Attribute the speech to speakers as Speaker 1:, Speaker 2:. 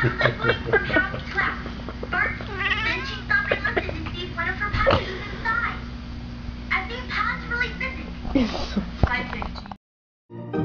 Speaker 1: absolutely from half class. First, then she stopped and listened to see if one of her puppies was inside. I think Pat's really busy. Bye, Pidgey.